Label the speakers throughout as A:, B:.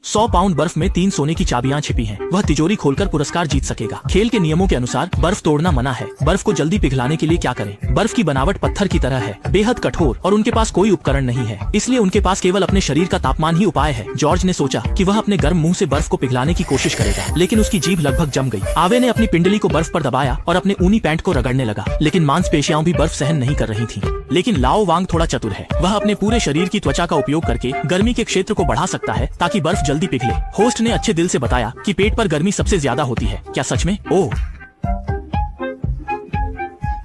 A: 100 pound बर्फ में 3 सोने की चाबियां छिपी हैं। वह तिजोरी खोलकर पुरस्कार जीत सकेगा। खेल के नियमों के अनुसार बर्फ तोड़ना मना है। बर्फ को जल्दी पिघलाने के लिए क्या करें? बर्फ की बनावट पत्थर की तरह है, बेहद कठोर, और उनके पास कोई उपकरण नहीं है, इसलिए उनके पास केवल अपने शरीर का तापमान ही उपाय है। जॉर्ज ने सोचा कि वह अपने गर्म मुंह से बर्फ को पिघलाने की कोशिश करेगा, लेकिन उसकी जीभ लगभग जम गई। आवे ने अपनी पिंडली को बर्फ पर दबाया और अपने ऊनी पैंट को रगड़ने लगा, लेकिन मांसपेशियां भी बर्फ सहन नहीं कर रही थीं। लेकिन लाओ वांग थोड़ा चतुर है। वह अपने पूरे शरीर की त्वचा का उपयोग करके गर्मी के क्षेत्र को बढ़ा सकता है ताकि बर्फ जल्दी पिघले। होस्ट ने अच्छे दिल से बताया कि पेट पर गर्मी सबसे ज्यादा होती है। क्या सच में? ओह,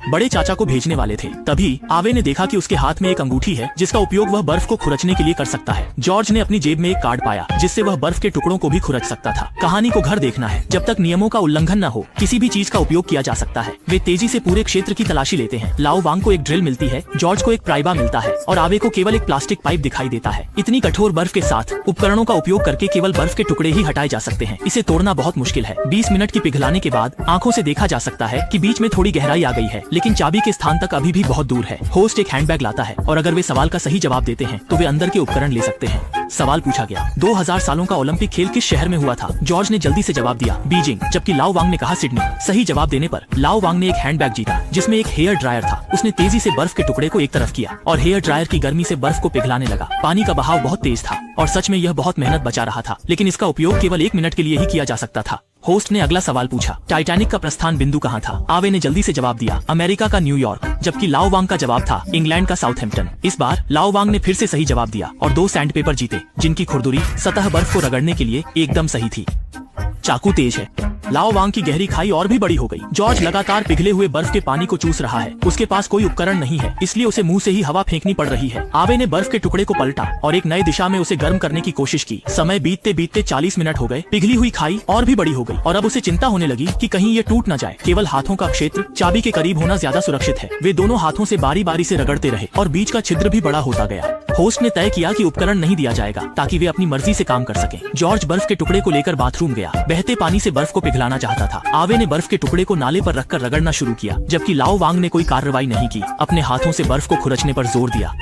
A: बड़े चाचा को भेजने वाले थे। तभी आवे ने देखा कि उसके हाथ में एक अंगूठी है जिसका उपयोग वह बर्फ को खुरचने के लिए कर सकता है। जॉर्ज ने अपनी जेब में एक कार्ड पाया जिससे वह बर्फ के टुकड़ों को भी खुरच सकता था। कहानी को घर देखना है। जब तक नियमों का उल्लंघन न हो, किसी भी चीज का उपयोग किया जा सकता है। वे तेजी से पूरे क्षेत्र की तलाशी लेते हैं। लाओ वांग को एक ड्रिल मिलती है, जॉर्ज को एक प्राइबा मिलता है और आवे को केवल एक प्लास्टिक पाइप दिखाई देता है। इतनी कठोर बर्फ के साथ उपकरणों का उपयोग करके केवल बर्फ के टुकड़े ही हटाए जा सकते हैं। इसे तोड़ना बहुत मुश्किल है। 20 मिनट की पिघलाने के बाद आंखों से देखा जा सकता है कि बीच में थोड़ी गहराई आ गई है, लेकिन चाबी के स्थान तक अभी भी बहुत दूर है। होस्ट एक हैंडबैग लाता है और अगर वे सवाल का सही जवाब देते हैं तो वे अंदर के उपकरण ले सकते हैं। सवाल पूछा गया, 2000 सालों का ओलंपिक खेल किस शहर में हुआ था? जॉर्ज ने जल्दी से जवाब दिया, बीजिंग, जबकि लाओ वांग ने कहा सिडनी। सही जवाब देने पर लाओ वांग ने एक हैंडबैग जीता जिसमें एक हेयर ड्रायर था। उसने तेजी से बर्फ के टुकड़े को एक तरफ किया और हेयर ड्रायर की गर्मी से बर्फ को पिघलाने लगा। पानी का बहाव बहुत तेज था और सच में यह बहुत मेहनत बचा रहा था, लेकिन इसका उपयोग केवल 1 मिनट के लिए ही किया जा सकता था। होस्ट ने अगला सवाल पूछा, टाइटैनिक का प्रस्थान बिंदु कहाँ था? आवे ने जल्दी से जवाब दिया, अमेरिका का न्यूयॉर्क, जबकि लाओ वांग का जवाब था इंग्लैंड का साउथहैम्पटन। इस बार लाओ वांग ने फिर से सही जवाब दिया और 2 सैंडपेपर जीते जिनकी खुरदुरी सतह बर्फ को रगड़ने के लिए एकदम सही थी। चाकू तेज है। लाओ वांग की गहरी खाई और भी बड़ी हो गई। जॉर्ज लगातार पिघले हुए बर्फ के पानी को चूस रहा है। उसके पास कोई उपकरण नहीं है, इसलिए उसे मुंह से ही हवा फेंकनी पड़ रही है। आवे ने बर्फ के टुकड़े को पलटा और एक नई दिशा में उसे गर्म करने की कोशिश की। समय बीतते बीतते 40 मिनट हो गए। पिघली हुई खाई और भी बड़ी हो गई और अब उसे चिंता होने लगी कि कहीं ये टूट न जाए। केवल हाथों का क्षेत्र चाबी के करीब होना ज्यादा सुरक्षित है। वे दोनों हाथों से बारी बारी से रगड़ते रहे और बीच का छिद्र भी बड़ा होता गया। होस्ट ने तय किया कि उपकरण नहीं दिया जाएगा ताकि वे अपनी मर्जी से काम कर सकें। जॉर्ज बर्फ के टुकड़े को लेकर बाथरूम गया। बहते पानी से बर्फ को पिघलाना चाहता था। आवे ने बर्फ के टुकड़े को नाले पर रखकर रगड़ना शुरू किया, जबकि लाओ वांग ने कोई कार्रवाई नहीं की, अपने हाथों से बर्फ को खुरचने पर जोर दिया।